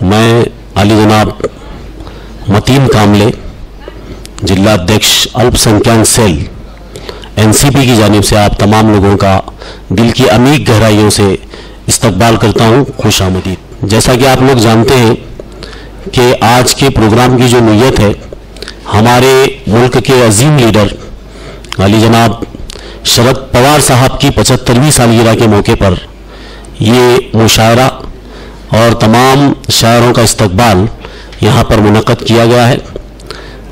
मैं अली जनाब मतीन कामले, जिला अध्यक्ष अल्पसंख्यक सेल एनसीपी की जानिब से आप तमाम लोगों का दिल की अमीर गहराइयों से इस्तकबाल करता हूँ। खुश आमदीद। जैसा कि आप लोग जानते हैं कि आज के प्रोग्राम की जो नीयत है, हमारे मुल्क के अजीम लीडर अली जनाब शरद पवार साहब की 75वीं सालगिरह के मौके पर ये मुशायरा और तमाम शायरों का इस्तकबाल यहाँ पर मुनक़्क़द किया गया है।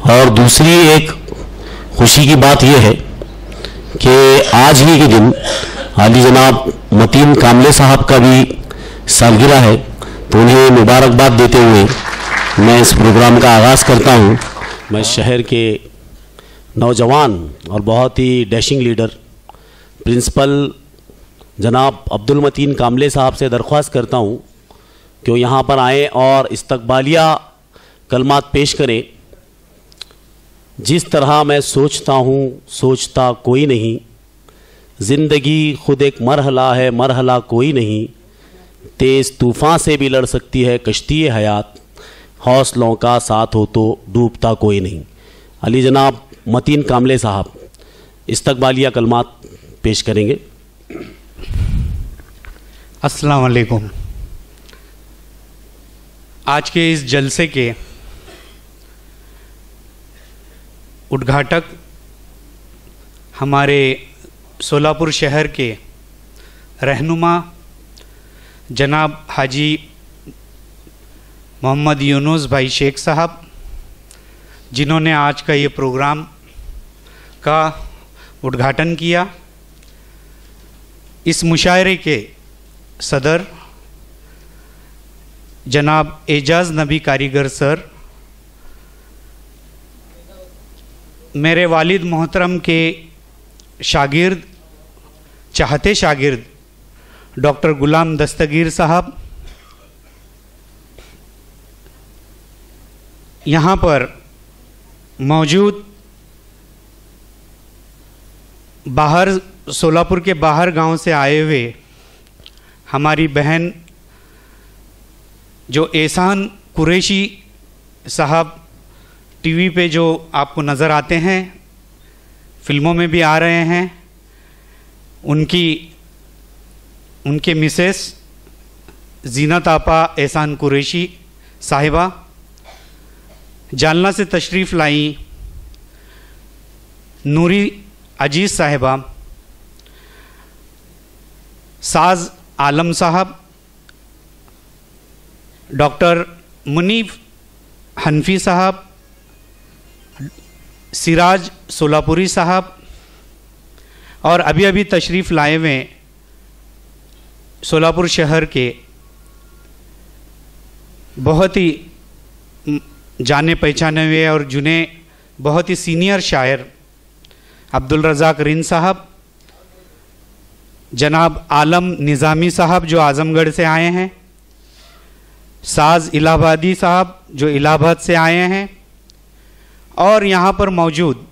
और दूसरी एक खुशी की बात यह है कि आज ही के दिन अली जनाब मतीन कामले साहब का भी सालगिरह है, तो उन्हें मुबारकबाद देते हुए मैं इस प्रोग्राम का आगाज़ करता हूँ। मैं शहर के नौजवान और बहुत ही डैशिंग लीडर प्रिंसिपल जनाब अब्दुल मतीन कामले साहब से दरख्वास्त करता हूँ कि वो यहाँ पर आएँ और इस्तकबालिया कलमात पेश करें। जिस तरह मैं सोचता हूँ सोचता कोई नहीं, ज़िंदगी खुद एक मरहला है मरहला कोई नहीं, तेज़ तूफ़ान से भी लड़ सकती है कश्ती हयात, हौसलों का साथ हो तो डूबता कोई नहीं। अली जनाब मतीन कामले साहब इस्तकबालिया कलमात पेश करेंगे। अस्सलाम वालेकुम। आज के इस जलसे के उद्घाटक हमारे सोलापुर शहर के रहनुमा जनाब हाजी मोहम्मद यूनुस भाई शेख साहब, जिन्होंने आज का ये प्रोग्राम का उद्घाटन किया। इस मुशायरे के सदर जनाब एजाज नबी कारीगर सर, मेरे वालिद मोहतरम के शागिर्द, चाहते शागिर्द डॉक्टर गुलाम दस्तगीर साहब, यहाँ पर मौजूद बाहर सोलापुर के बाहर गांव से आए हुए हमारी बहन जो एहसान कुरैशी साहब, टीवी पे जो आपको नज़र आते हैं, फिल्मों में भी आ रहे हैं, उनके मिसेस जीनत आपा एहसान कुरैशी साहिबा, जालना से तशरीफ़ लाई नूरी अजीज़ साहिबा, साज आलम साहब, डॉक्टर मुनीफ हनफी साहब, सिराज सोलापुरी साहब, और अभी अभी तशरीफ़ लाए हुए सोलापुर शहर के बहुत ही जाने पहचाने हुए और जुने बहुत ही सीनियर शायर अब्दुल रज़ाक रिन साहब, जनाब आलम निज़ामी साहब जो आज़मगढ़ से आए हैं, साज इलाहाबादी साहब जो इलाहाबाद से आए हैं, और यहाँ पर मौजूद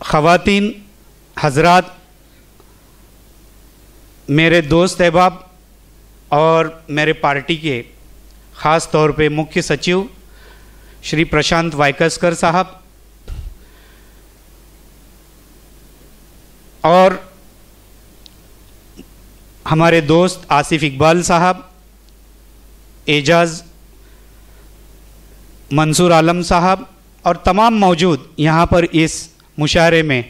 ख़वातीन हजरात, मेरे दोस्त अहबाब और मेरे पार्टी के ख़ास तौर पे मुख्य सचिव श्री प्रशांत वायकस्कर साहब, और हमारे दोस्त आसिफ इकबाल साहब, एजाज मंसूर आलम साहब, और तमाम मौजूद यहाँ पर इस मुशायरे में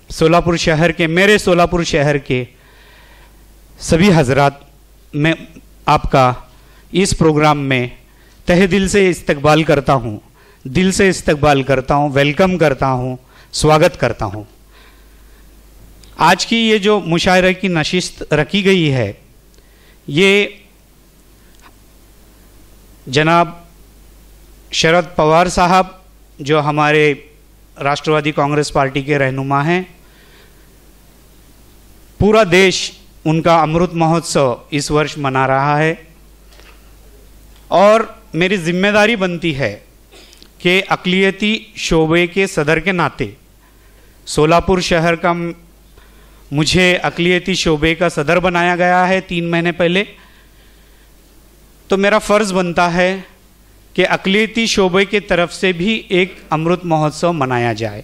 सोलापुर शहर के, मेरे सोलापुर शहर के सभी हजरात, मैं आपका इस प्रोग्राम में तहे दिल से इस्तकबाल करता हूँ, दिल से इस्तकबाल करता हूँ, वेलकम करता हूँ, स्वागत करता हूँ। आज की ये जो मुशायरे की नशिस्त रखी गई है, ये जनाब शरद पवार साहब जो हमारे राष्ट्रवादी कांग्रेस पार्टी के रहनुमा हैं, पूरा देश उनका अमृत महोत्सव इस वर्ष मना रहा है, और मेरी जिम्मेदारी बनती है कि अक़लियती शोबे के सदर के नाते सोलापुर शहर का मुझे अक़लियती शोबे का सदर बनाया गया है 3 महीने पहले, तो मेरा फ़र्ज़ बनता है कि अक़लियती शोबे की तरफ से भी एक अमृत महोत्सव मनाया जाए।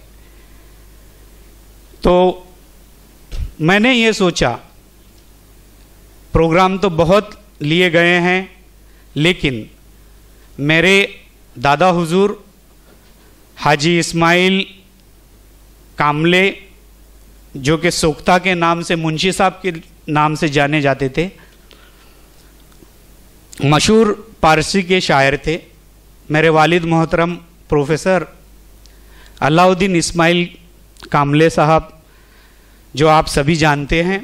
तो मैंने ये सोचा, प्रोग्राम तो बहुत लिए गए हैं, लेकिन मेरे दादा हुजूर हाजी इस्माइल कामले, जो कि सोख्ता के नाम से, मुंशी साहब के नाम से जाने जाते थे, मशहूर पारसी के शायर थे। मेरे वालिद मोहतरम प्रोफेसर अलाउद्दीन इस्माइल कामले साहब, जो आप सभी जानते हैं,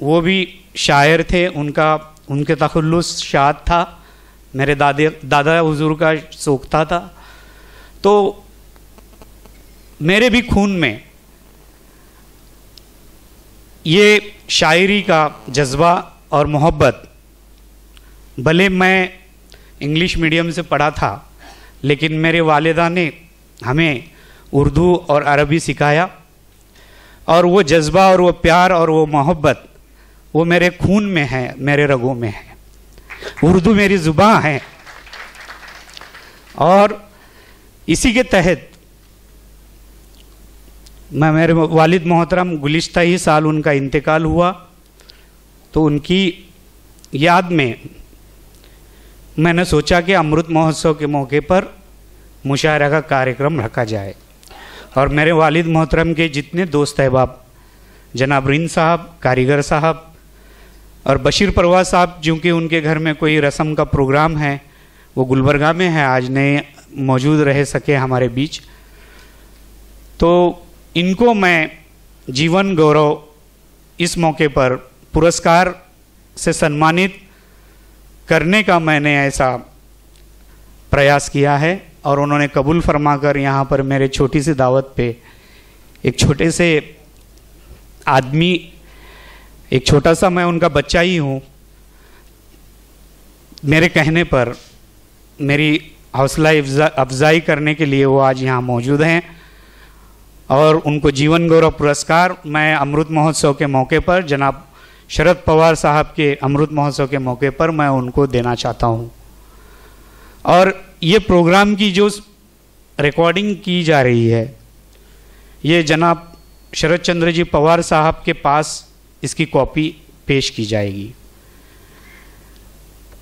वो भी शायर थे। उनके तखल्लुस शाद था। मेरे दादा हुजूर का सोख्ता था। तो मेरे भी खून में ये शायरी का जज्बा और मोहब्बत, भले मैं इंग्लिश मीडियम से पढ़ा था, लेकिन मेरे वालिदा ने हमें उर्दू और अरबी सिखाया, और वो जज्बा और वो प्यार और वो मोहब्बत वो मेरे खून में है, मेरे रगों में है। उर्दू मेरी ज़ुबान है। और इसी के तहत मेरे वालिद मोहतरम, गुलिश्ता ही साल उनका इंतकाल हुआ, तो उनकी याद में मैंने सोचा कि अमृत महोत्सव के मौके पर मुशायरा का कार्यक्रम रखा जाए। और मेरे वालिद मोहतरम के जितने दोस्त अहबाब, जनाब रिन साहब, कारीगर साहब और बशीर परवाज साहब, चूँकि उनके घर में कोई रस्म का प्रोग्राम है, वो गुलबर्गा में है, आज नहीं मौजूद रह सके हमारे बीच, तो इनको मैं जीवन गौरव इस मौके पर पुरस्कार से सम्मानित करने का मैंने ऐसा प्रयास किया है। और उन्होंने कबूल फरमाकर यहाँ पर मेरे छोटी सी दावत पे एक छोटे से आदमी, एक छोटा सा, मैं उनका बच्चा ही हूँ, मेरे कहने पर मेरी हौसला अफजाई करने के लिए वो आज यहाँ मौजूद हैं। और उनको जीवन गौरव पुरस्कार मैं अमृत महोत्सव के मौके पर, जनाब शरद पवार साहब के अमृत महोत्सव के मौके पर मैं उनको देना चाहता हूँ। और ये प्रोग्राम की जो रिकॉर्डिंग की जा रही है, ये जनाब शरद चंद्र जी पवार साहब के पास इसकी कॉपी पेश की जाएगी।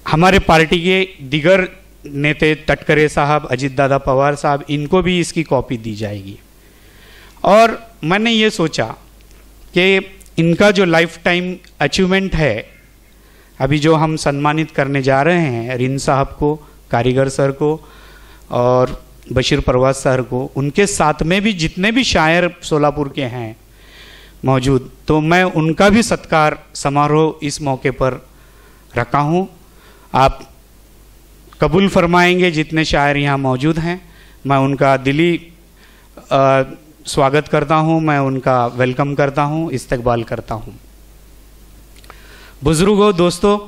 हमारे पार्टी के दिगर नेते तटकरे साहब, अजीत दादा पवार साहब, इनको भी इसकी कॉपी दी जाएगी। और मैंने ये सोचा कि इनका जो लाइफ टाइम अचीवमेंट है, अभी जो हम सम्मानित करने जा रहे हैं, रिन साहब को, कारीगर सर को और बशीर परवाज सर को, उनके साथ में भी जितने भी शायर सोलापुर के हैं मौजूद, तो मैं उनका भी सत्कार समारोह इस मौके पर रखा हूँ। आप कबूल फरमाएंगे जितने शायर यहाँ मौजूद हैं, मैं उनका दिली स्वागत करता हूँ, मैं उनका वेलकम करता हूँ, इस्तकबाल करता हूँ। बुजुर्गों, दोस्तों,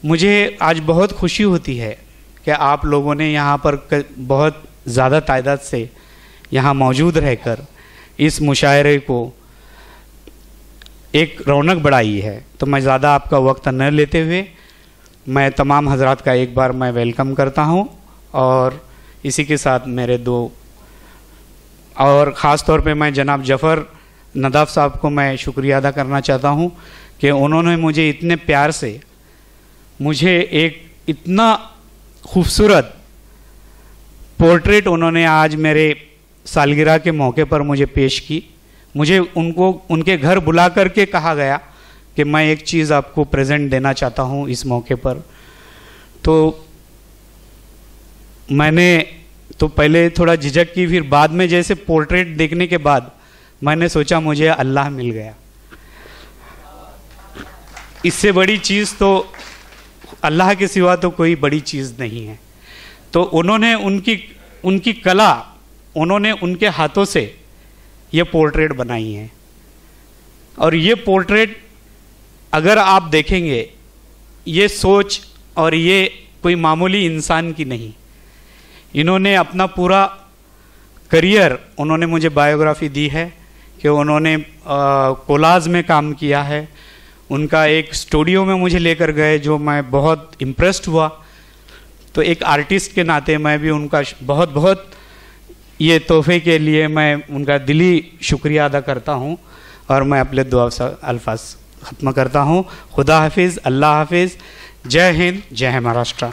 मुझे आज बहुत खुशी होती है कि आप लोगों ने यहाँ पर बहुत ज़्यादा तादाद से यहाँ मौजूद रहकर इस मुशायरे को एक रौनक बढ़ाई है। तो मैं ज़्यादा आपका वक्त न लेते हुए मैं तमाम हजरात का एक बार मैं वेलकम करता हूँ। और इसी के साथ मेरे दो, और ख़ास तौर पे मैं जनाब जफ़र नदाफ साहब को मैं शुक्रिया अदा करना चाहता हूँ कि उन्होंने मुझे इतने प्यार से मुझे एक इतना खूबसूरत पोर्ट्रेट उन्होंने आज मेरे सालगिरह के मौके पर मुझे पेश की। मुझे उनको उनके घर बुला करके कहा गया कि मैं एक चीज़ आपको प्रेजेंट देना चाहता हूँ इस मौके पर। तो मैंने तो पहले थोड़ा झिझक की, फिर बाद में जैसे पोर्ट्रेट देखने के बाद मैंने सोचा मुझे अल्लाह मिल गया। इससे बड़ी चीज़ तो अल्लाह के सिवा तो कोई बड़ी चीज़ नहीं है। तो उन्होंने उनकी कला, उन्होंने उनके हाथों से ये पोर्ट्रेट बनाई है। और ये पोर्ट्रेट अगर आप देखेंगे, ये सोच और ये कोई मामूली इंसान की नहीं। इन्होंने अपना पूरा करियर, उन्होंने मुझे बायोग्राफी दी है कि उन्होंने कोलाज में काम किया है, उनका एक स्टूडियो में मुझे लेकर गए, जो मैं बहुत इम्प्रेस्ड हुआ। तो एक आर्टिस्ट के नाते मैं भी उनका बहुत बहुत ये तोहफे के लिए मैं उनका दिली शुक्रिया अदा करता हूँ। और मैं अपने दुआ अल्फाज ख़त्म करता हूँ। खुदा हाफिज़, अल्लाह हाफिज़, जय हिंद, जय महाराष्ट्र।